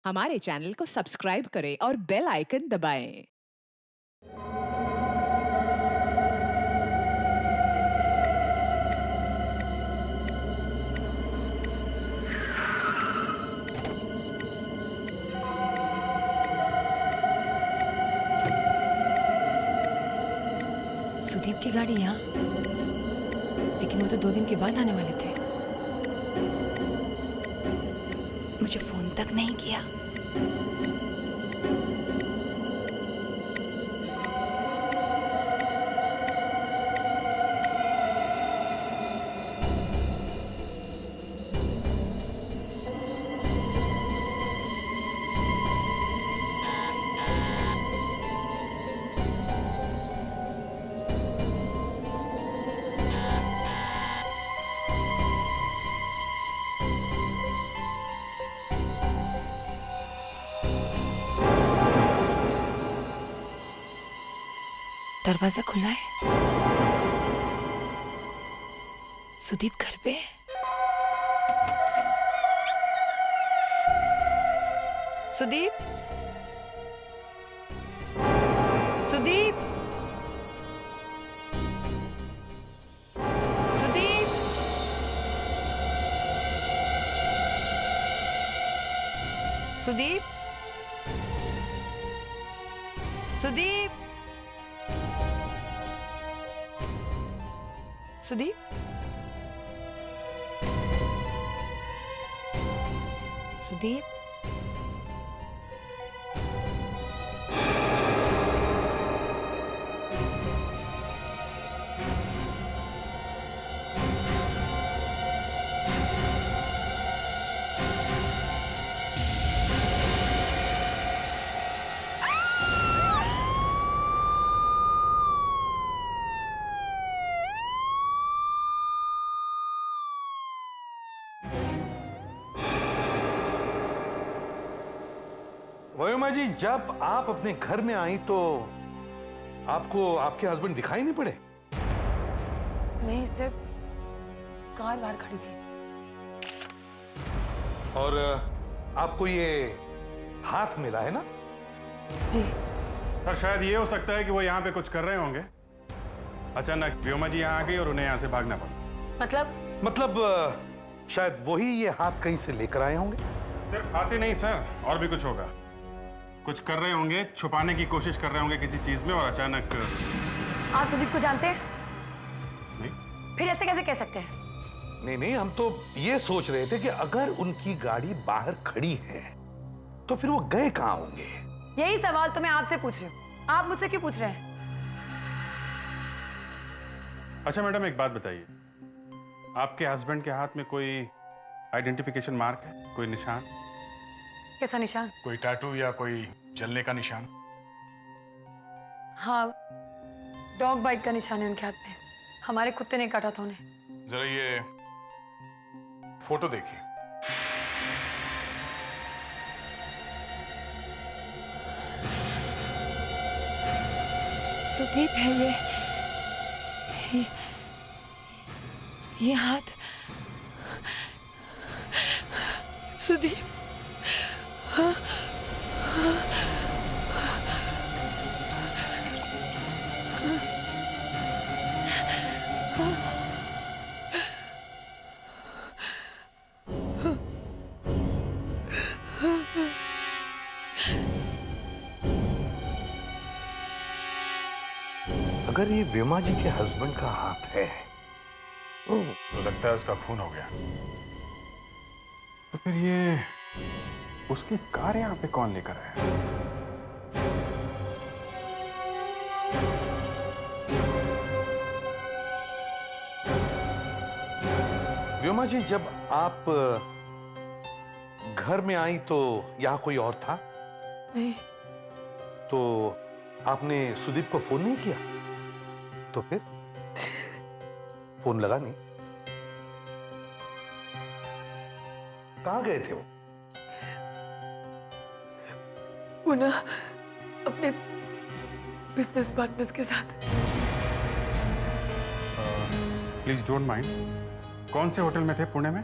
हमारे चैनल को सब्सक्राइब करें और बेल आइकन दबाएं। सुदीप की गाड़ी यहाँ, लेकिन वो तो 2 दिन के बाद आने वाले थे। मुझे फोन तक नहीं किया। दरवाजा खुला है। सुदीप घर पे है। सुदीप, सुदीप, सुदीप, सुदीप, सुदीप, सुदीप, सुदीप, वयोमा जी, जब आप अपने घर में आई तो आपको आपके हस्बैंड दिखाई नहीं पड़े? नहीं, सिर्फ कार बाहर खड़ी थी। और आपको ये हाथ मिला है ना? जी। पर शायद ये हो सकता है कि वो यहाँ पे कुछ कर रहे होंगे। अचानक व्योमा जी यहाँ आ गई और उन्हें यहाँ से भागना पड़ा। मतलब शायद वही ये हाथ कहीं से लेकर आए होंगे। सिर्फ हाथ ही नहीं सर, और भी कुछ होगा। कुछ कर रहे होंगे, छुपाने की कोशिश कर रहे होंगे किसी चीज में, और अचानक। आप सुदीप को जानते हैं? नहीं। फिर ऐसे कैसे कह सकते हैं? नहीं नहीं, हम तो ये सोच रहे थे कि अगर उनकी गाड़ी बाहर खड़ी है तो फिर वो गए कहाँ होंगे। यही सवाल तो मैं आपसे पूछ रही हूँ। आप मुझसे क्यों पूछ रहे हैं? अच्छा मैडम, एक बात बताइए, आपके हस्बैंड के हाथ में कोई आइडेंटिफिकेशन मार्क है, कोई निशान? कैसा निशान? कोई टैटू या कोई जलने का निशान? हाँ, डॉग बाइट का निशान है उनके हाथ पे। हमारे कुत्ते ने काटा था उन्हें। जरा ये फोटो देखिए। सुदीप है ये हाथ सुदीप। अगर ये व्योमा जी के हस्बैंड का हाथ है तो लगता है उसका खून हो गया। तो फिर ये उसकी कार यहाँ पे कौन लेकर आया? व्योमा जी, जब आप घर में आई तो यहाँ कोई और था? नहीं। तो आपने सुदीप को फोन नहीं किया? तो फिर फोन लगा नहीं? कहाँ गए थे वो? वो ना अपने बिजनेस पार्टनर्स के साथ। प्लीज डोंट माइंड, कौन से होटल में थे पुणे में?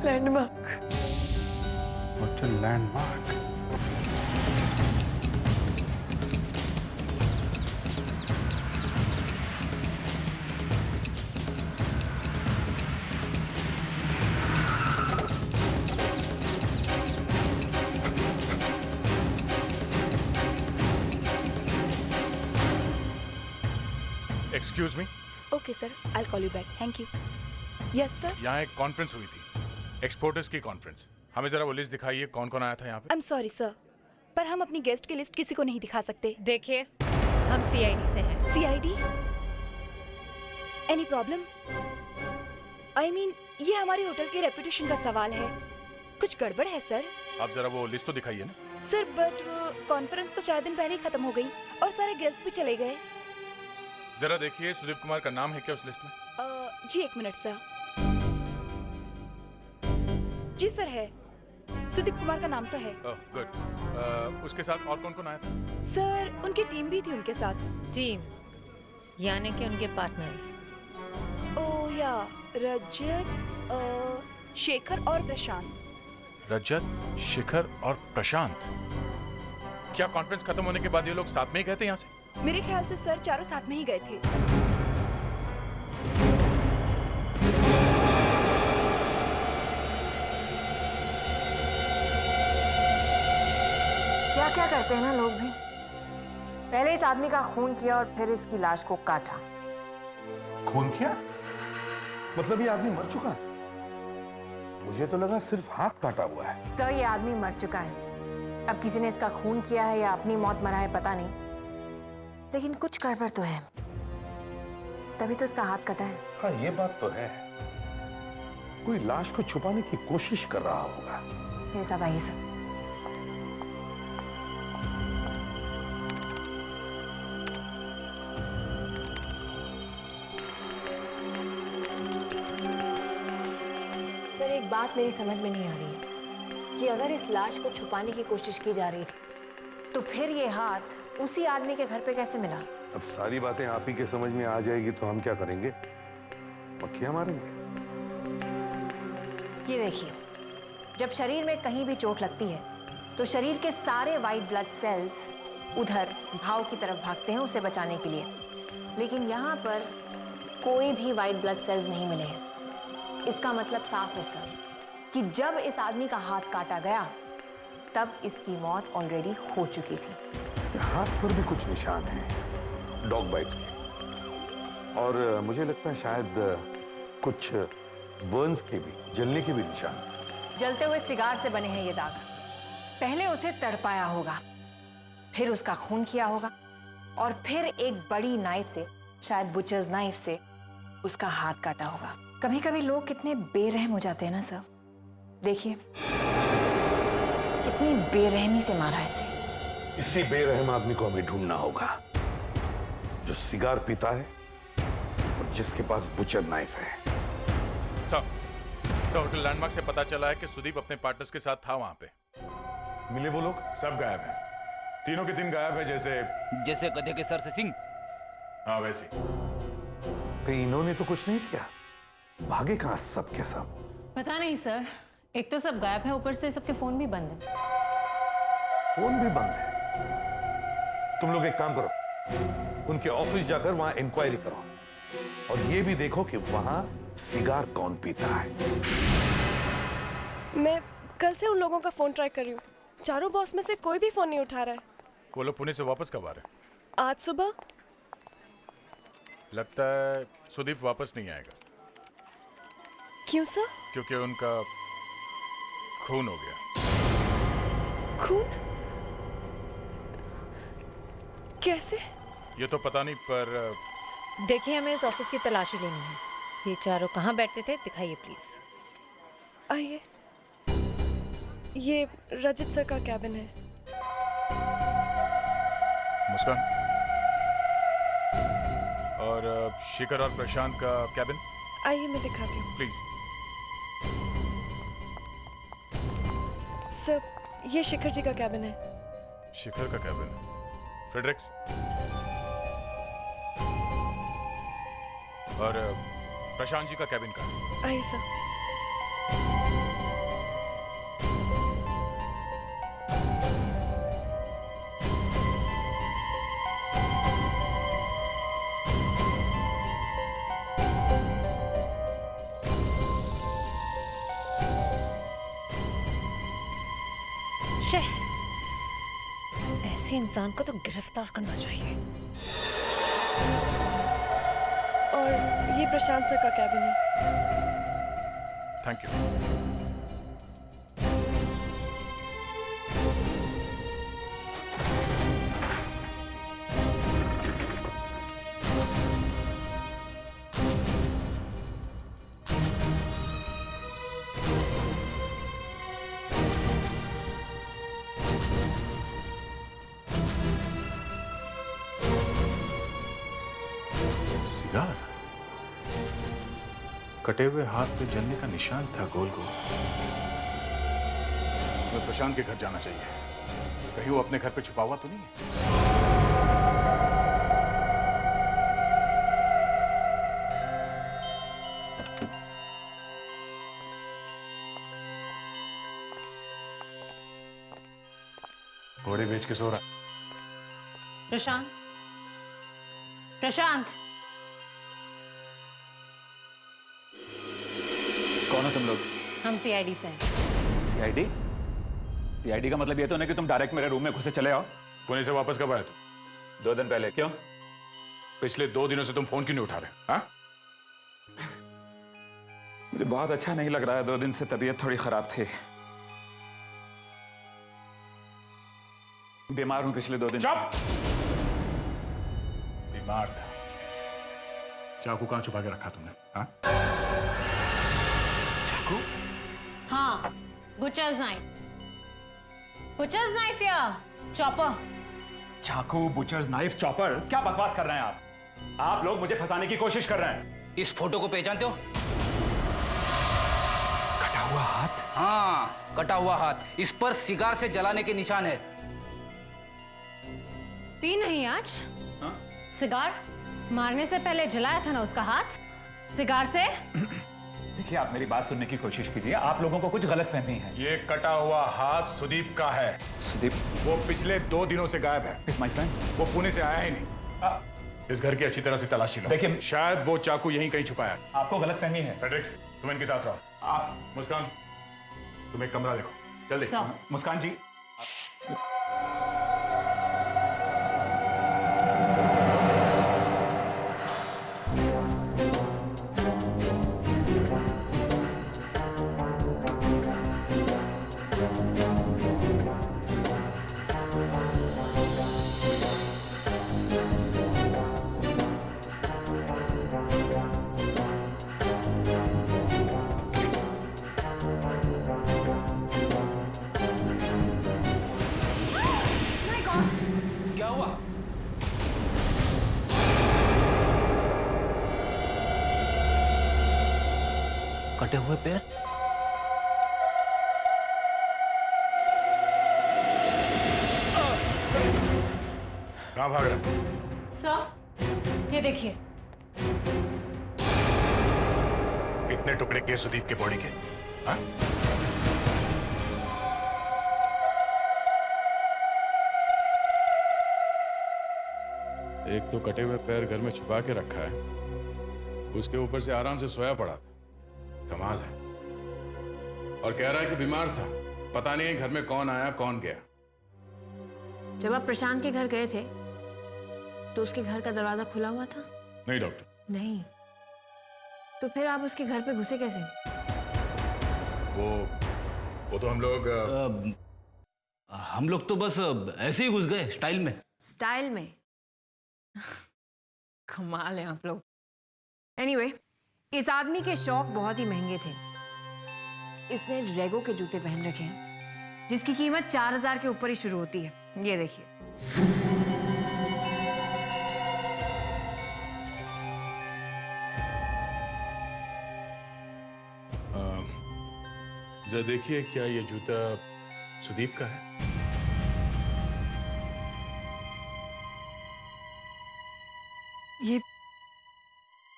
Landmark. Hotel landmark. Excuse me, okay sir, I call you back, thank you. Yes sir. यहाँ एक कॉन्फ्रेंस हुई थी, एक्सपोर्टर्स की कॉन्फ्रेंस। हमें जरा वो लिस्ट दिखाइए, कौन कौन आया था यहाँ पे। आई एम सॉरी सर, पर हम अपनी गेस्ट की लिस्ट किसी को नहीं दिखा सकते। देखिए, हम सीआईडी से हैं। CID? Any problem? I mean, ये हमारी होटल की रेपुटेशन का सवाल है। कुछ गड़बड़ है सर? आप जरा वो लिस्ट तो दिखाइए ना। सर बट कॉन्फ्रेंस तो 4 दिन पहले ही खत्म हो गई और सारे गेस्ट भी चले गए। जरा देखिए, सुदीप कुमार का नाम है क्या उस लिस्ट में? जी 1 मिनट सर। जी सर है, सुदीप कुमार का नाम तो है। गुड। उसके साथ और कौन कौन आया था? सर उनकी टीम भी थी उनके साथ। टीम यानी कि उनके पार्टनर्स। ओ या रजत, शेखर और प्रशांत। रजत, शिखर और प्रशांत। क्या कॉन्फ्रेंस खत्म होने के बाद ये लोग साथ में ही गए थे यहाँ से? मेरे ख्याल से सर चारों साथ में ही गए थे। क्या क्या करते हैं ना लोग भी। पहले इस आदमी का खून किया और फिर इसकी लाश को काटा। खून किया? मतलब ये आदमी मर चुका है? मुझे तो लगा सिर्फ हाथ काटा हुआ है। सर ये आदमी मर चुका है। अब किसी ने इसका खून किया है या अपनी मौत मरा है पता नहीं, लेकिन कुछ गड़बड़ तो है, तभी तो इसका हाथ कटा है। हाँ ये बात तो है, कोई लाश को छुपाने की कोशिश कर रहा होगा। मेरे साथ आइए सर। सर एक बात मेरी समझ में नहीं आ रही है कि अगर इस लाश को छुपाने की कोशिश की जा रही थी तो फिर ये हाथ उसी आदमी के घर पे कैसे मिला? अब सारी बातें आप ही के समझ में आ जाएगी तो हम क्या करेंगे? मक्खियां मारेंगे। ये देखिए, जब शरीर में कहीं भी चोट लगती है तो शरीर के सारे वाइट ब्लड सेल्स उधर घाव की तरफ भागते हैं उसे बचाने के लिए, लेकिन यहाँ पर कोई भी वाइट ब्लड सेल्स नहीं मिले हैं। इसका मतलब साफ है सर कि जब इस आदमी का हाथ काटा गया तब इसकी मौत ऑलरेडी हो चुकी थी। हाथ पर भी कुछ निशान हैं, डॉग बाइट्स के, और मुझे लगता है शायद कुछ बर्न्स के भी, जलने के भी निशान। जलते हुए सिगार से बने हैं ये दाग। पहले उसे तड़पाया होगा, फिर उसका खून किया होगा और फिर एक बड़ी नाइफ से, शायद बुचर्स नाइफ से उसका हाथ काटा होगा। कभी कभी लोग कितने बेरहम हो जाते हैं ना सर। देखिए कितनी बेरहमी से मारा है इसे। इसी बेरहम आदमी को हमें ढूंढना होगा जो सिगार पीता है और जिसके पास बुचर नाइफ है। सर होटल लैंडमार्क से पता चला है कि सुदीप अपने पार्टनर्स के साथ था वहां पे। मिले वो लोग? सब गायब हैं, तीनों के तीन गायब है, जैसे गधे के सर से सिंह। हाँ वैसे। कहीं इन्होंने तो कुछ नहीं किया? भागे कहां सब के सब? पता नहीं सर, एक तो सब गायब है, ऊपर से सबके फोन भी बंद है। फोन भी बंद है। तुम लोग एक काम करो, उनके ऑफिस जाकर वहां इंक्वायरी करो और ये भी देखो कि वहां सिगार कौन पीता है। मैं कल से उन लोगों का फोन ट्राई कर रही हूँ, चारों बॉस में से कोई भी फोन नहीं उठा रहा है। वो लोग पुणे से वापस कब आ रहे? आज सुबह। लगता है सुदीप वापस नहीं आएगा। क्यों सर? क्योंकि उनका खून हो गया। खून? कैसे? ये तो पता नहीं, पर देखिए, हमें इस ऑफिस की तलाशी लेनी है। ये चारों कहाँ बैठते थे, दिखाइए प्लीज। आइए, ये रजत सर का कैबिन है। मुस्कान और शिखर और प्रशांत का कैबिन। आइए मैं दिखाती हूँ। प्लीज। सर ये शिखर जी का कैबिन है। शिखर का कैबिन। फ्रेडरिक्स और प्रशांत जी का कैबिन का। आइए सर। शे, ऐसे इंसान को तो गिरफ्तार करना चाहिए। और ये प्रशांत सर का कैबिन है। Thank you. सिगार, कटे हुए हाथ पे जलने का निशान था गोल गोल। मैं प्रशांत के घर जाना चाहिए, कहीं वो अपने घर पे छुपा हुआ तो नहीं है। घोड़े बेच के सो रहा। प्रशांत, प्रशांत, कौन हो तुम लोग? हम सीआईडी से हैं। सीआईडी? सीआईडी का मतलब ये तो नहीं कि तुम डायरेक्ट मेरे रूम में घुसे चले आओ। पुणे से वापस कब आया तुम? 2 दिन पहले। क्यों? पिछले 2 दिनों से तुम फोन क्यों नहीं उठा रहे? हाँ? मुझे बहुत अच्छा नहीं लग रहा है। 2 दिन से तबीयत थोड़ी खराब थी। बीमार हूं पिछले 2 दिन। चुप! बीमार था। चाकू कहां छुपा के रखा तुमने? हाँ? चाकू? हाँ, बुचर्स नाइफ। बुचर्स नाइफ या चॉपर? चाकू, बुचर्स नाइफ, चॉपर? क्या बकवास कर रहे हैं आप? आप लोग मुझे फंसाने की कोशिश कर रहे हैं। इस फोटो को पहचानते हो? कटा हुआ हाथ? हाँ, कटा हुआ हाथ। इस पर सिगार से जलाने के निशान है। पी नहीं आज? हाँ? सिगार मारने से पहले जलाया था ना उसका हाथ, सिगार से। देखिए, आप मेरी बात सुनने की कोशिश कीजिए। आप लोगों को कुछ गलतफहमी है। ये कटा हुआ हाथ सुदीप का है। सुदीप? वो पिछले 2 दिनों से गायब है। Is my friend? वो पुणे से आया ही नहीं। इस घर की अच्छी तरह से तलाशी लो। देखिए, शायद वो चाकू यहीं कहीं छुपाया है। आपको गलतफहमी है। फ्रेडरिक्स, तुम इनके साथ रहो। आप मुस्कान, तुम एक कमरा देखो जल्दी। मुस्कान जी, क्या हुआ? कटे हुए पैर? कहां भाग रहे? सर, ये देखिए। कितने टुकड़े किए सुदीप के बॉडी के? हाँ? एक तो कटे हुए पैर घर में छुपा के रखा है, उसके ऊपर से आराम से सोया पड़ा था। कमाल है। और कह रहा है कि बीमार था। पता नहीं घर में कौन आया कौन गया। जब आप प्रशांत के घर गए थे तो उसके घर का दरवाजा खुला हुआ था? नहीं डॉक्टर। नहीं, तो फिर आप उसके घर पे घुसे कैसे? वो तो हम लोग तो बस ऐसे ही घुस गए, स्टाइल में। स्टाइल में? कमाल है आप लोग। एनीवे, इस आदमी के शौक बहुत ही महंगे थे। इसने रेगो के जूते पहन रखे हैं जिसकी कीमत 4000 के ऊपर ही शुरू होती है। ये देखिए। जरा देखिए, क्या ये जूता सुदीप का है?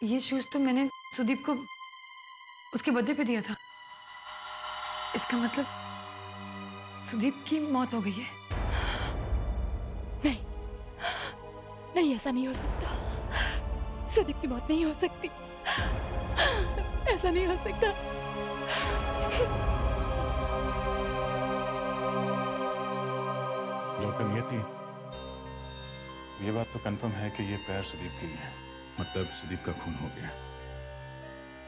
ये शूज तो मैंने सुदीप को उसके बर्थडे पे दिया था। इसका मतलब सुदीप की मौत हो गई है। नहीं, नहीं, ऐसा नहीं हो सकता। सुदीप की मौत नहीं हो सकती। ऐसा नहीं हो सकता। डॉक्टर नियति, ये बात तो कंफर्म है कि ये पैर सुदीप के ही हैं। मतलब सुदीप का खून हो गया।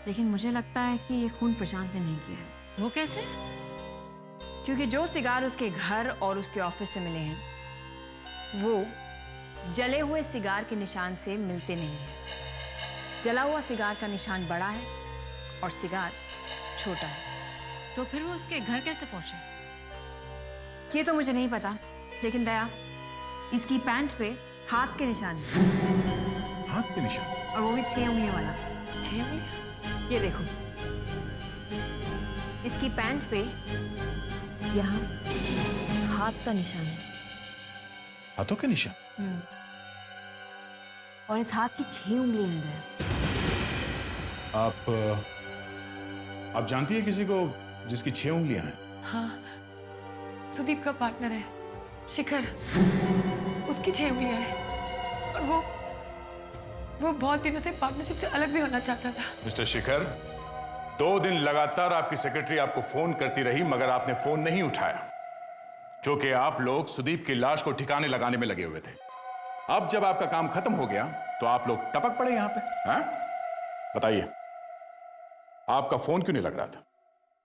लेकिन मुझे लगता है कि ये खून प्रशांत ने नहीं किया है। वो कैसे? क्योंकि जो सिगार उसके घर और उसके ऑफिस से मिले हैं वो जले हुए सिगार के निशान से मिलते नहीं हैं। जला हुआ सिगार का निशान बड़ा है और सिगार छोटा है। तो फिर वो उसके घर कैसे पहुंचे? ये तो मुझे नहीं पता, लेकिन दया, इसकी पैंट पे हाथ के निशान हैं। हाथ के निशान? और वो भी 6 उंगलियों वाला। 6 उंगलियां? ये देखो, इसकी पैंट पे यहाँ हाथ का निशान है। हाथों के निशान? और इस हाथ की 6 उंगलियां हैं। आप जानती है किसी को जिसकी 6 उंगलियां हैं? हाँ, सुदीप का पार्टनर है शिखर, उसकी 6 उंगलियां हैं और वो बहुत दिनों से पार्टनरशिप से अलग भी होना चाहता था। मिस्टर शिखर, 2 दिन लगातार आपकी सेक्रेटरी आपको फोन करती रही मगर आपने फोन नहीं उठाया क्योंकि आप लोग सुदीप की लाश को ठिकाने लगाने में लगे हुए थे। अब जब आपका काम खत्म हो गया तो आप लोग टपक पड़े यहां पे। हाँ? बताइए, आपका फोन क्यों नहीं लग रहा था?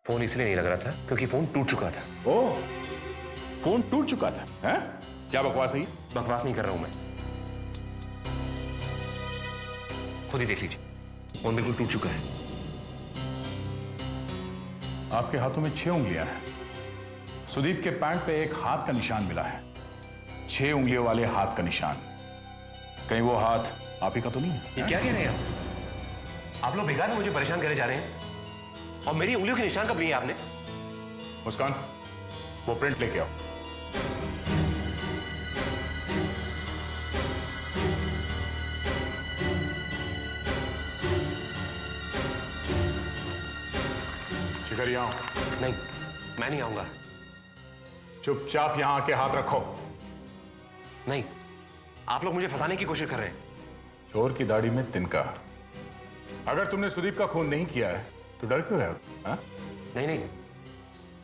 फोन इसलिए नहीं लग रहा था क्योंकि फोन टूट चुका था। ओह, फोन टूट चुका था? हैं? क्या बकवास है? बकवास नहीं कर रहा हूं मैं, खुद ही देख लीजिए, फोन बिल्कुल टूट चुका है। आपके हाथों में 6 उंगलियां हैं। सुदीप के पैंट पे एक हाथ का निशान मिला है, 6 उंगलियों वाले हाथ का निशान। कहीं वो हाथ आप ही का तो नहीं है? ये क्या कह रहे हैं आप लोग बेकार में मुझे परेशान करे जा रहे हैं। और मेरी उंगलियों के निशान कब लिए आपने? मुस्कान, वो प्रिंट लेके आओ। शिखर, यहाँ आओ। नहीं, मैं नहीं आऊंगा। चुपचाप यहां आके हाथ रखो। नहीं, आप लोग मुझे फंसाने की कोशिश कर रहे हैं। चोर की दाढ़ी में तिनका। अगर तुमने सुदीप का खून नहीं किया है तो डर क्यों रहे हो? हाँ? नहीं नहीं,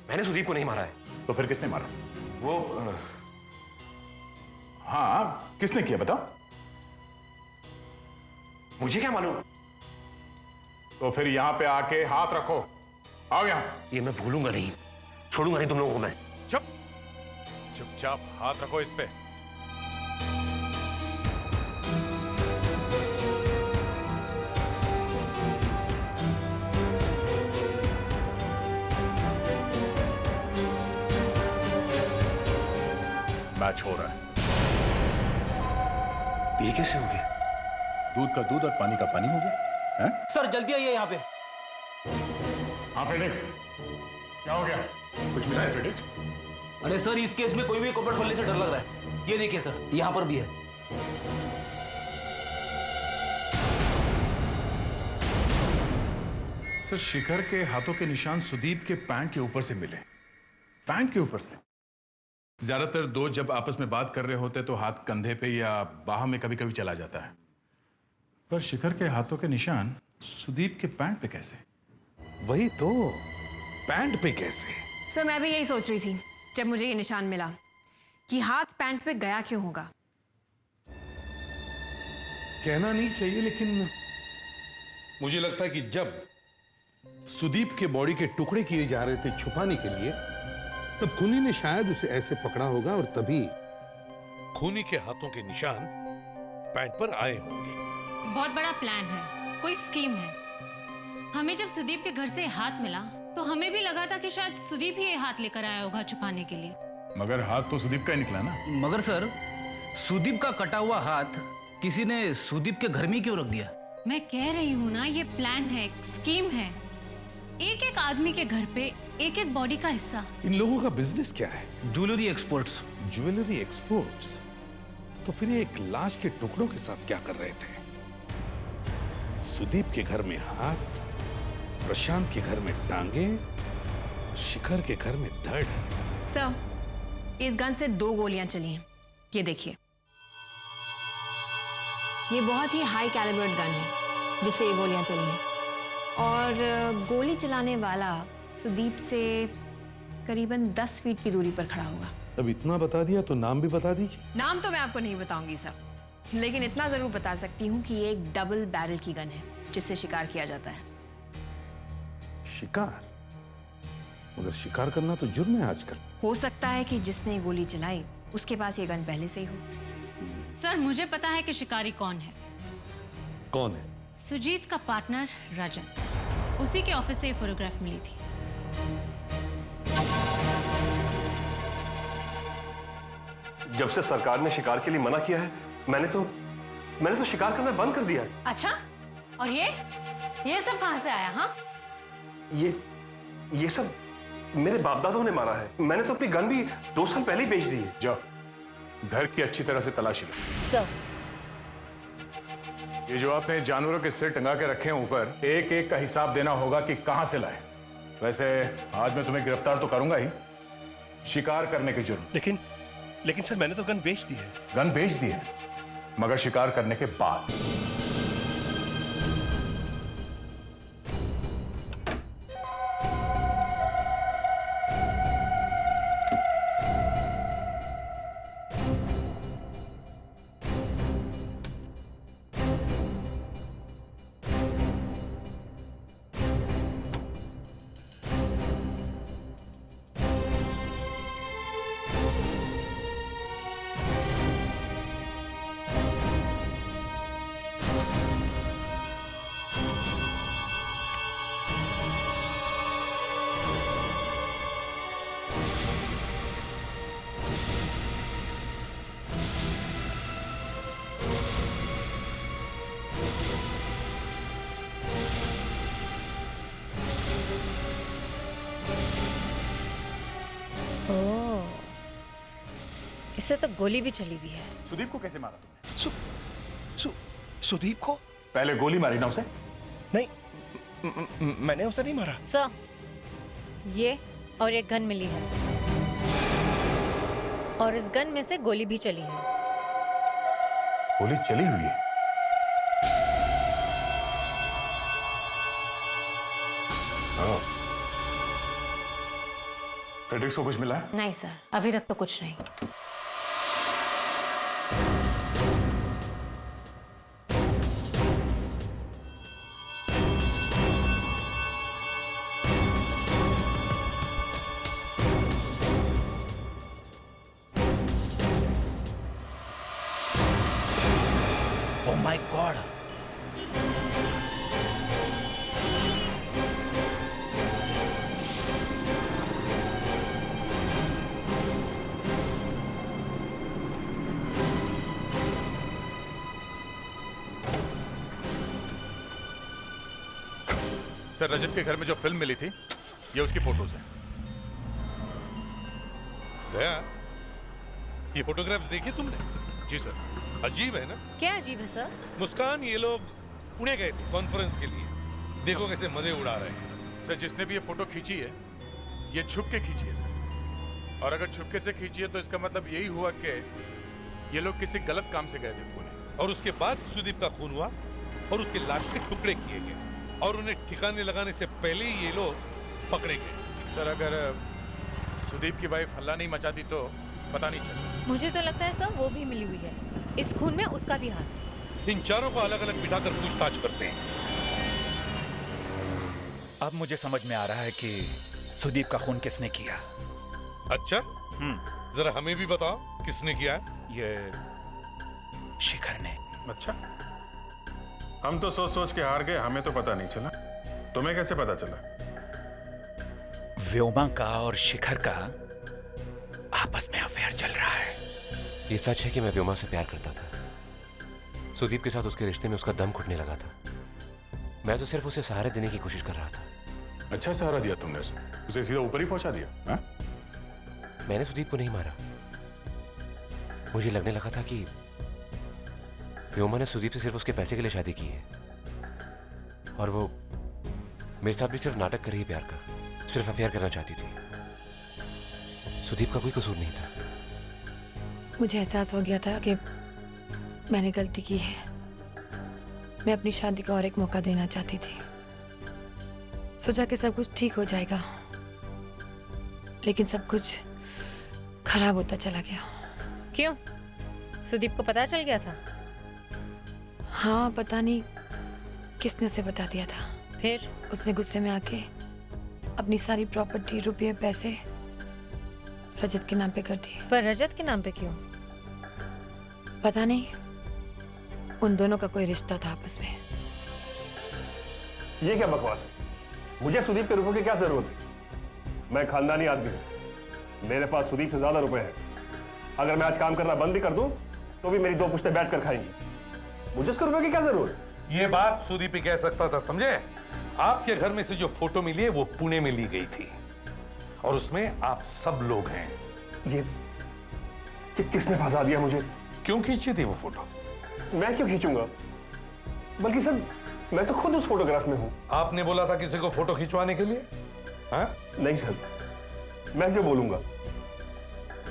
मैंने सुदीप को नहीं मारा है। तो फिर किसने मारा? वो हाँ, किसने किया बताओ? मुझे क्या मालूम? तो फिर यहां पे आके हाथ रखो। आओ यहां। ये मैं भूलूंगा नहीं, छोड़ूंगा नहीं तुम लोगों को मैं। चुपचाप हाथ रखो इस पे। मैच हो रहा है। ये कैसे हो गया? दूध का दूध और पानी का पानी हो गया। हैं? सर जल्दी आइए यहाँ पे। हाँ फेडिक्स, क्या हो गया? कुछ मिला है फेडिक्स? अरे सर, इस केस में कोई भी कपड़ खोलने से डर लग रहा है। ये देखिए सर, यहाँ पर भी है। सर, शिखर के हाथों के निशान सुदीप के पैंट के ऊपर से मिले। पैंट के ऊपर से? ज्यादातर दोस्त जब आपस में बात कर रहे होते तो हाथ कंधे पे या बाह में कभी कभी चला जाता है, पर शिखर के हाथों के निशान सुदीप के पैंट पे कैसे? वही तो, पैंट पे कैसे? सर, मैं भी यही सोच रही थी जब मुझे ये निशान मिला कि हाथ पैंट पे गया क्यों होगा। कहना नहीं चाहिए, लेकिन मुझे लगता है कि जब सुदीप के बॉडी के टुकड़े किए जा रहे थे छुपाने के लिए, तब खूनी ने शायद उसे ऐसे पकड़ा होगा और तभी खूनी के हाथों के निशान पैंट पर आए होंगे। बहुत बड़ा प्लान है, कोई स्कीम है। हमें जब सुदीप के घर से हाथ मिला तो हमें भी लगा था कि शायद सुदीप ही ये हाथ लेकर आया होगा छुपाने के लिए। मगर हाथ तो सुदीप का ही निकला ना। मगर सर, सुदीप का कटा हुआ हाथ किसी ने सुदीप के घर में क्यों रख दिया? मैं कह रही हूँ ना, ये प्लान है, स्कीम है। एक एक आदमी के घर पे एक एक बॉडी का हिस्सा। इन लोगों का बिजनेस क्या है? Jewellery exports. Jewellery exports? तो फिर ये एक लाश के टुकड़ों के साथ क्या कर रहे थे? सुदीप के घर में हाथ, प्रशांत के घर में टांगे, शिखर के घर में धड़। सर, इस गन से 2 गोलियां चली हैं। ये देखिए, ये बहुत ही हाई कैलिबर्ड गन है जिससे ये गोलियां चली हैं। और गोली चलाने वाला सुदीप से करीबन 10 फीट की दूरी पर खड़ा होगा। अब इतना बता दिया तो नाम भी बता दीजिए। नाम तो मैं आपको नहीं बताऊंगी सर, लेकिन इतना जरूर बता सकती हूँ कि ये एक डबल बैरल की गन है जिससे शिकार किया जाता है। शिकार? मगर शिकार करना तो जुर्म है आजकल। हो सकता है कि जिसने गोली चलाई उसके पास ये गन पहले से ही हो। सर मुझे पता है कि शिकारी कौन है। कौन है? सुजीत का पार्टनर रजत, उसी के ऑफिस से ये फोटोग्राफ मिली थी। जब से सरकार ने शिकार के लिए मना किया है, मैंने तो शिकार करना बंद कर दिया है। अच्छा, और ये सब कहां से आया? हाँ, ये सब मेरे बाप दादों ने मारा है। मैंने तो अपनी गन भी 2 साल पहले ही बेच दी है। जाओ घर की अच्छी तरह से तलाशी लो। सर, ये जो आपने जानवरों के सिर टंगा के रखे हैं ऊपर, एक एक का हिसाब देना होगा कि कहां से लाए। वैसे आज मैं तुम्हें गिरफ्तार तो करूंगा ही, शिकार करने के जुर्म। लेकिन सर मैंने तो गन बेच दी है। गन बेच दी है, मगर शिकार करने के बाद। ओह, इससे तो गोली भी चली हुई है। सुदीप को कैसे मारा तुमने? सुदीप को? पहले गोली मारी ना उसे? नहीं, मैंने उसे नहीं मारा। सर, ये और एक गन मिली है, और इस गन में से गोली भी चली है। गोली चली हुई है? फ्रेडरिक्स को कुछ मिला है? नहीं सर, अभी तक तो कुछ नहीं। Oh my God! सर, रजत के घर में जो फिल्म मिली थी, ये उसकी फोटोज है। दया, ये फोटोग्राफ्स देखी तुमने? जी सर। अजीब है ना? क्या अजीब है सर? मुस्कान, ये लोग पुणे गए थे कॉन्फ्रेंस के लिए। देखो कैसे मजे उड़ा रहे हैं। सर, जिसने भी ये फोटो खींची है, ये छुप के खींची है सर। और अगर छुपके से खींची है तो इसका मतलब यही हुआ कि ये लोग किसी गलत काम से गए थे पुणे। और उसके बाद सुदीप का खून हुआ और उसके लाश के टुकड़े किए गए और उन्हें ठिकाने लगाने से पहले ही ये लोग पकड़े गए। सर, अगर सुदीप की वाइफ हल्ला नहीं मचाती तो पता नहीं चलता। मुझे तो लगता है सर वो भी मिली हुई है। इस खून में उसका भी हाथ है। इन चारों को अलग अलग बिठाकर पूछताछ करते हैं। अब मुझे समझ में आ रहा है कि सुदीप का खून किसने किया। अच्छा, जरा हमें भी बताओ किसने किया? ये शिखर ने। अच्छा, हम तो सोच सोच के हार गए, हमें तो पता नहीं चला। तुम्हें कैसे पता चला? व्योमा का और शिखर का आपस में अफेयर चल रहा है। ये सच है कि मैं व्योमा से प्यार करता था। सुदीप के साथ उसके रिश्ते में उसका दम घुटने लगा था। मैं तो सिर्फ उसे सहारा देने की कोशिश कर रहा था। अच्छा सहारा दिया तुमने उसे सीधा ऊपर ही पहुंचा दिया। हा? मैंने सुदीप को नहीं मारा। मुझे लगने लगा था कि व्योमा ने सुदीप से सिर्फ उसके पैसे के लिए शादी की है, और वो मेरे साथ भी सिर्फ नाटक कर ही प्यार का, सिर्फ अफेयर करना चाहती थी। सुदीप का कोई कसूर नहीं था। मुझे एहसास हो गया था कि मैंने गलती की है। मैं अपनी शादी का और एक मौका देना चाहती थी। सोचा कि सब कुछ ठीक हो जाएगा, लेकिन सब कुछ खराब होता चला गया। क्यों? सुदीप को पता चल गया था? हाँ, पता नहीं किसने उसे बता दिया था। फिर उसने गुस्से में आके अपनी सारी प्रॉपर्टी, रुपये, पैसे रजत के नाम पे कर दिए। पर रजत के नाम पे क्यों? पता नहीं, उन दोनों का कोई रिश्ता था आपस में। ये क्या बकवास है? मुझे सुदीप के रुपयों की क्या जरूरत है? मैं खानदानी आदमी हूं, मेरे पास सुदीप से ज्यादा रुपए हैं। अगर मैं आज काम करना बंद भी कर दूं तो भी मेरी 2 पुश्तें बैठ कर खाएंगी। मुझे उसके रुपयों की क्या जरूरत? ये बात सुदीप ही कह सकता था, समझे? आपके घर में से जो फोटो मिली है वो पुणे में ली गई थी और उसमें आप सब लोग हैं। ये किसने फंसा दिया मुझे? क्यों खींची थी वो फोटो? मैं क्यों खींचूंगा? बल्कि सर, मैं तो खुद उस फोटोग्राफ में हूं। आपने बोला था किसी को फोटो खिंचवाने के लिए? हाँ? नहीं सर, मैं क्यों बोलूंगा?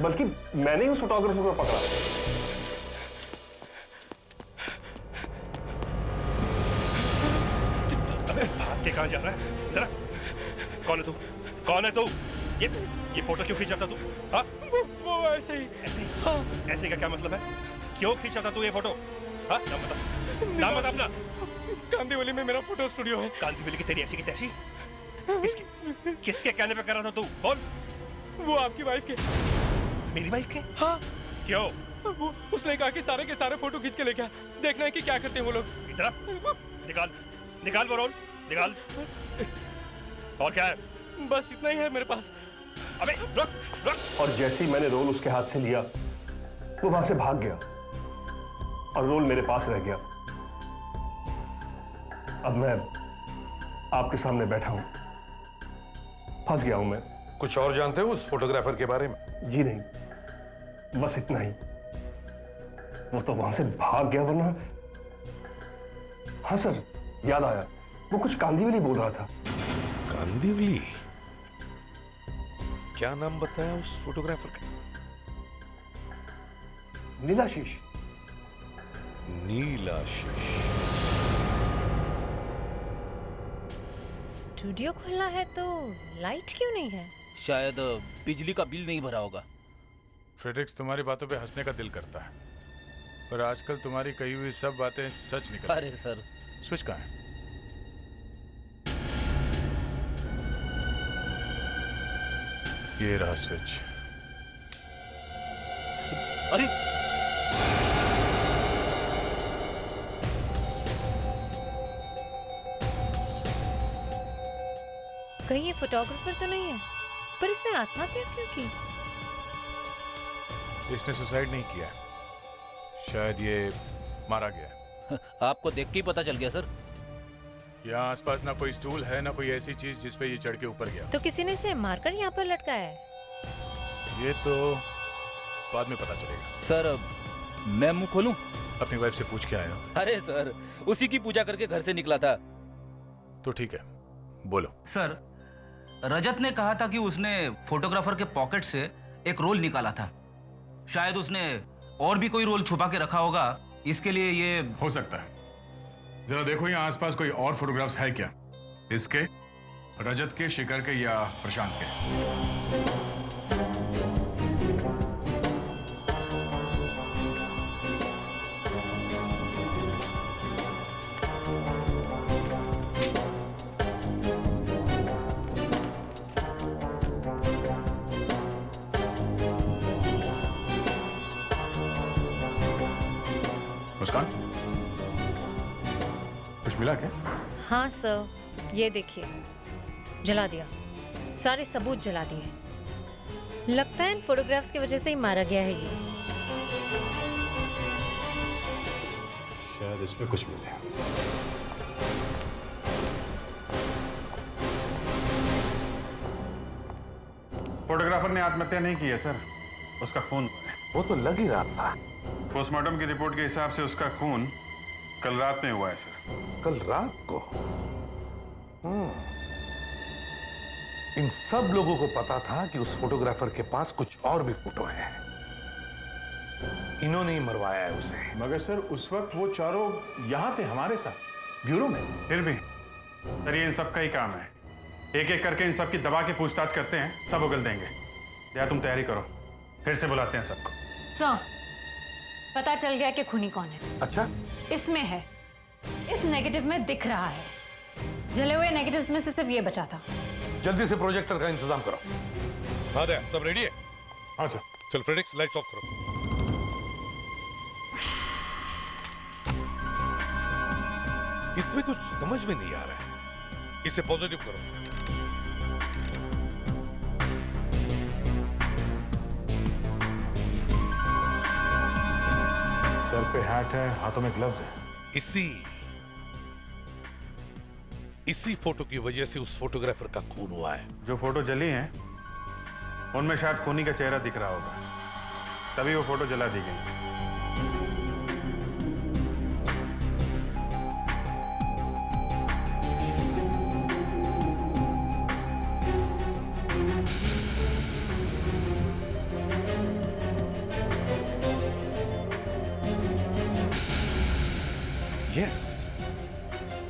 बल्कि मैंने ही उस फोटोग्राफर को पकड़ा। अबे भाग के कहां जा रहा है? जरा कौन है तू? कौन है तू? ये फोटो क्यों खींचा था तू? हाँ? वो ऐसे ही। ऐसे ही? हाँ। ऐसे का क्या मतलब है? क्यों खींचा था तू ये फोटो? हाँ? नाम बता। नाम बता अपना। कांदीवली में मेरा फोटो स्टूडियो है। कांदीवली की तेरी ऐसी की तैसी? किसके कहने पे कर रहा था तू? बोल। वो आपकी वाइफ के। मेरी वाइफ के? हाँ। क्यों? वो उसने कहा कि सारे के सारे फोटो खींच के लेके आ। देखना है कि क्या करते हैं वो लोग। इधर निकाल, निकाल वो रोल, निकाल। और क्या है? बस इतना ही है मेरे पास। अबे रुक। और जैसे ही मैंने रोल उसके हाथ से लिया, वो वहां से भाग गया और रोल मेरे पास रह गया। अब मैं आपके सामने बैठा हूं, फंस गया हूं मैं। कुछ और जानते हो उस फोटोग्राफर के बारे में? जी नहीं, बस इतना ही। वो तो वहां से भाग गया, वरना। हाँ सर, याद आया, वो कुछ कांदीवली बोल रहा था। कांदीवली? क्या नाम बताया उस फोटोग्राफर का? नीलाशीष। नीलाशीष। स्टूडियो खुला है तो लाइट क्यों नहीं है? शायद बिजली का बिल नहीं भरा होगा। फ्रेडरिक्स, तुम्हारी बातों पे हंसने का दिल करता है, पर आजकल तुम्हारी कही हुई सब बातें सच निकल। अरे सर, स्विच कहाँ है? ये रहा स्विच। अरे कहीं ये फोटोग्राफर तो नहीं है? पर इसने आत्महत्या क्यों की? इसने सुसाइड नहीं किया, शायद ये मारा गया। आपको देख के ही पता चल गया सर। यहाँ आसपास ना कोई स्टूल है, ना कोई ऐसी चीज जिस पे ये चढ़ के ऊपर गया। तो किसी ने इसे मारकर यहाँ पर लटकाया है? ये तो बाद में पता चलेगा। सर, मैं मुंह खोलूं? अपनी वाइफ से पूछ के आया हूं। अरे सर, उसी की पूजा करके घर से निकला था। तो ठीक है, बोलो। सर, रजत ने कहा था कि उसने फोटोग्राफर के पॉकेट से एक रोल निकाला था। शायद उसने और भी कोई रोल छुपा के रखा होगा, इसके लिए ये हो सकता है। जरा देखो यहाँ आसपास कोई और फोटोग्राफ्स है क्या? इसके, रजत के, शिखर के या प्रशांत के? मुस्कान, कुछ मिला क्या? हाँ सर, ये देखिए, जला दिया। सारे सबूत जला दिए। लगता है इन फोटोग्राफ्स की वजह से ही मारा गया है ये। शायद इसमें कुछ मिले। फोटोग्राफर ने आत्महत्या नहीं की है सर, उसका खून। वो तो लग ही रहा था। पोस्टमार्टम की रिपोर्ट के हिसाब से उसका खून कल रात में हुआ है सर। कल रात को? इन सब लोगों को पता था कि उस फोटोग्राफर के पास कुछ और भी फोटो है। इन्होंने ही मरवाया है उसे। मगर सर, उस वक्त वो चारों यहाँ थे हमारे साथ, ब्यूरो में। फिर भी सर, ये इन सब का ही काम है। एक एक करके इन सब की दबा के पूछताछ करते हैं, सब उगल देंगे। या तुम तैयारी करो, फिर से बुलाते हैं सबको। सर, पता चल गया कि खूनी कौन है। अच्छा, इसमें है, इस नेगेटिव में दिख रहा है। जले हुए नेगेटिव्स में से सिर्फ ये बचा था। जल्दी से प्रोजेक्टर का इंतजाम करो। हाँ दया, सब रेडी है? हाँ सर। चल फ्रेडिक्स, लाइट्स ऑफ करो। इसमें कुछ समझ में नहीं आ रहा है, इसे पॉजिटिव करो। सर पे हैट है, हाथों में ग्लव्स है। इसी फोटो की वजह से उस फोटोग्राफर का खून हुआ है। जो फोटो जली है उनमें शायद खूनी का चेहरा दिख रहा होगा, तभी वो फोटो जला दी गई।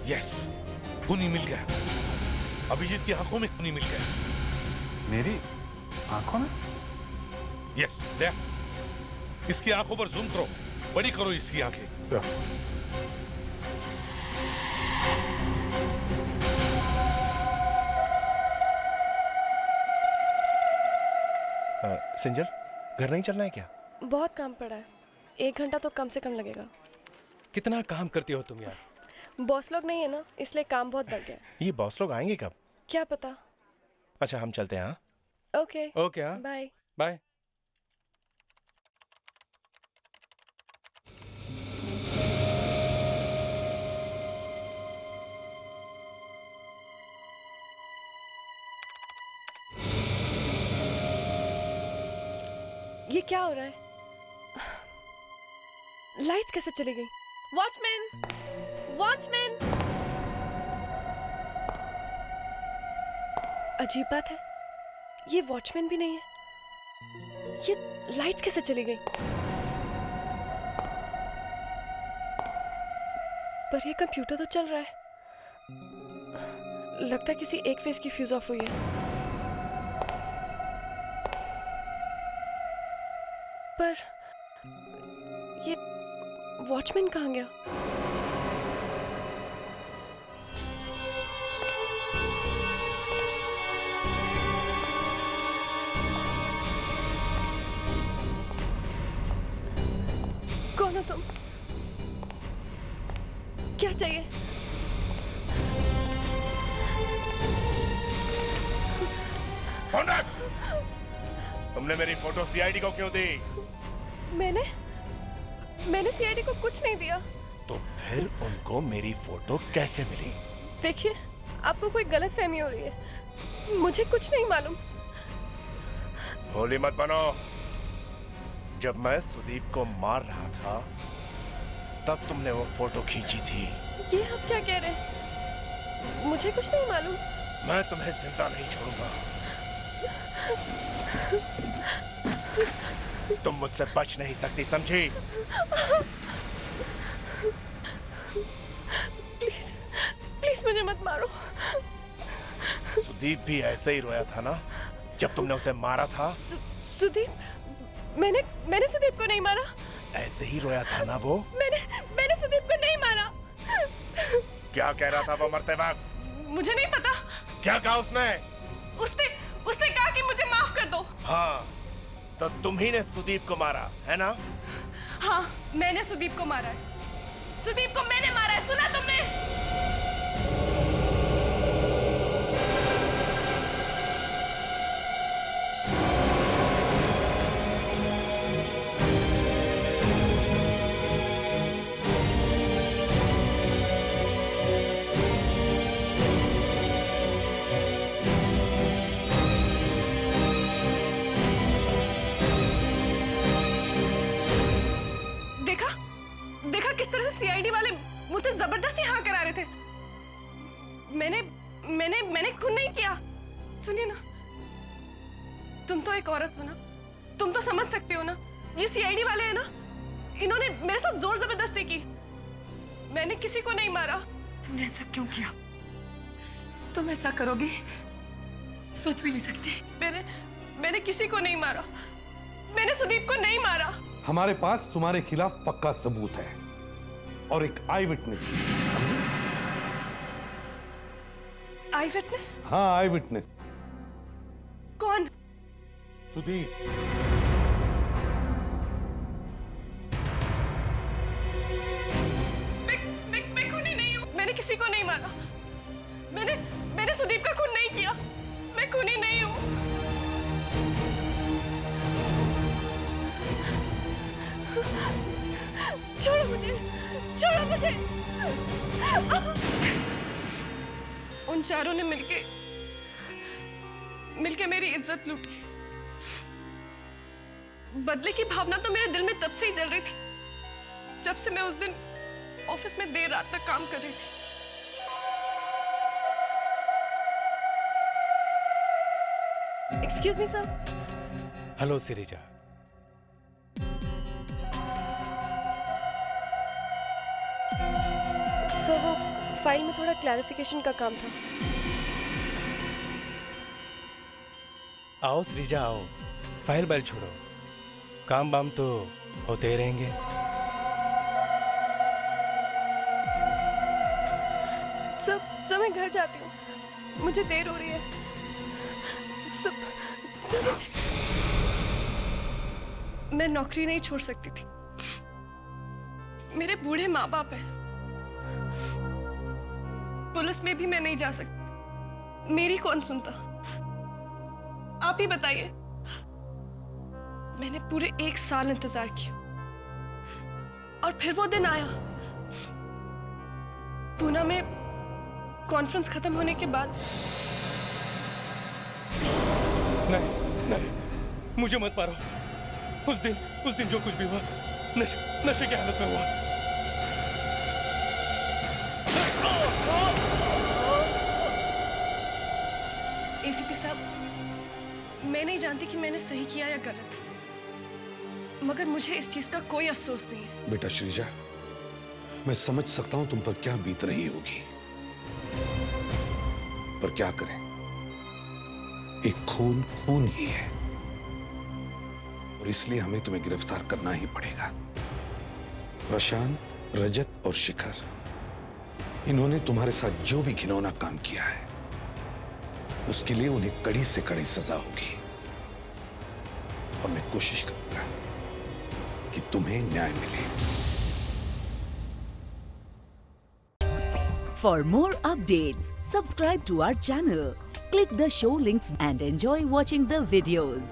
यस, खूनी मिल गया। अभिजीत की आंखों में खूनी मिल गया। मेरी आंखों में? यस, दया, इसकी आंखों पर जूम करो, बड़ी करो इसकी आंखें। सिंजल, घर नहीं चलना है क्या? बहुत काम पड़ा है, 1 घंटा तो कम से कम लगेगा। कितना काम करती हो तुम यार? बॉस लोग नहीं है ना, इसलिए काम बहुत बढ़ गया है। ये बॉस लोग आएंगे कब? क्या पता। अच्छा, हम चलते हैं। हाँ, ओके ओके, हाँ, बाय बाय। ये क्या हो रहा है? लाइट्स कैसे चली गई? Watchman, watchman! अजीब बात है, ये वॉचमैन भी नहीं है। ये लाइट्स कैसे चली गई? पर ये कंप्यूटर तो चल रहा है। लगता है किसी एक फेस की फ्यूज ऑफ हुई है। पर ये वॉचमैन कहाँ गया? कौन हो तुम? क्या चाहिए? तुमने मेरी फोटो सीआईडी को क्यों दी? मैंने सीआईडी को कुछ नहीं दिया। तो फिर उनको मेरी फोटो कैसे मिली? देखिए, आपको कोई गलतफहमी हो रही है। मुझे कुछ नहीं मालूम। भोली मत बनो। जब मैं सुदीप को मार रहा था, तब तुमने वो फोटो खींची थी। ये आप क्या कह रहे हैं? मुझे कुछ नहीं मालूम। मैं तुम्हें जिंदा नहीं छोड़ूंगा। तुम मुझसे बच नहीं सकती, समझी? प्लीज, प्लीज मुझे मत मारो। सुदीप भी ऐसे ही रोया था ना, जब तुमने उसे मारा था? सुदीप? मैंने सुदीप को नहीं मारा। ऐसे ही रोया था ना वो? मैंने सुदीप को नहीं मारा। क्या कह रहा था वो मरते वक्त? मुझे नहीं पता। क्या कहा उसने? उसने कहा कि मुझे माफ कर दो। हाँ, तो तुम ही ने सुदीप को मारा है ना? हाँ, मैंने सुदीप को मारा है। सुदीप को मैंने मारा है, सुना तुमने? देखा किस तरह से सीआईडी वाले मुझे जबरदस्ती हाँ करा रहे थे। मैंने खून नहीं किया। सुनिए ना, तुम तो एक औरत हो ना, तुम तो समझ सकते हो ना। ये सीआईडी वाले हैं ना, इन्होंने मेरे साथ जोर जबरदस्ती की। मैंने किसी को नहीं मारा। तुमने ऐसा क्यों किया? तुम ऐसा करोगी सोच भी नहीं सकती। मैंने किसी को नहीं मारा। मैंने सुदीप को नहीं मारा। हमारे पास तुम्हारे खिलाफ पक्का सबूत है और एक आई विटनेस। आई विटनेस? हाँ, आई विटनेस। कौन? सुदीप। मैं खूनी नहीं हूँ। मैंने किसी को नहीं मारा। मैंने सुदीप का खून नहीं किया। मैं खूनी नहीं हूँ। छोड़ो मुझे, छोड़ो मुझे। उन चारों ने मिलके मेरी इज्जत लूटी। बदले की भावना तो मेरे दिल में तब से ही जल रही थी, जब से मैं उस दिन ऑफिस में देर रात तक काम कर रही थी। Excuse me sir. Hello Sirija. Sir, वो फाइल में थोड़ा क्लैरिफिकेशन का काम था। आओ श्रीजा आओ, फाइल बैल छोड़ो, काम बाम तो होते ही रहेंगे। सब मैं घर जाती हूँ, मुझे देर हो रही है। मैं नौकरी नहीं छोड़ सकती थी। मेरे बूढ़े माँ बाप हैं। पुलिस में भी मैं नहीं जा सकती। मेरी कौन सुनता? आप ही बताइए। मैंने पूरे 1 साल इंतजार किया और फिर वो दिन आया। पूना में कॉन्फ्रेंस खत्म होने के बाद। नहीं, मुझे मत मारो। उस दिन जो कुछ भी हुआ नशे की हालत में हुआ। एसीपी साहब, मैं नहीं जानती कि मैंने सही किया या गलत, मगर मुझे इस चीज का कोई अफसोस नहीं है। बेटा श्रीजा, मैं समझ सकता हूं तुम पर क्या बीत रही होगी, पर क्या करें, एक खून ही है और इसलिए हमें तुम्हें गिरफ्तार करना ही पड़ेगा। प्रशांत, रजत और शिखर, इन्होंने तुम्हारे साथ जो भी घिनौना काम किया है उसके लिए उन्हें कड़ी से कड़ी सजा होगी और मैं कोशिश करूंगा कि तुम्हें न्याय मिले। For more updates, subscribe to our channel, click the show links and enjoy watching the videos.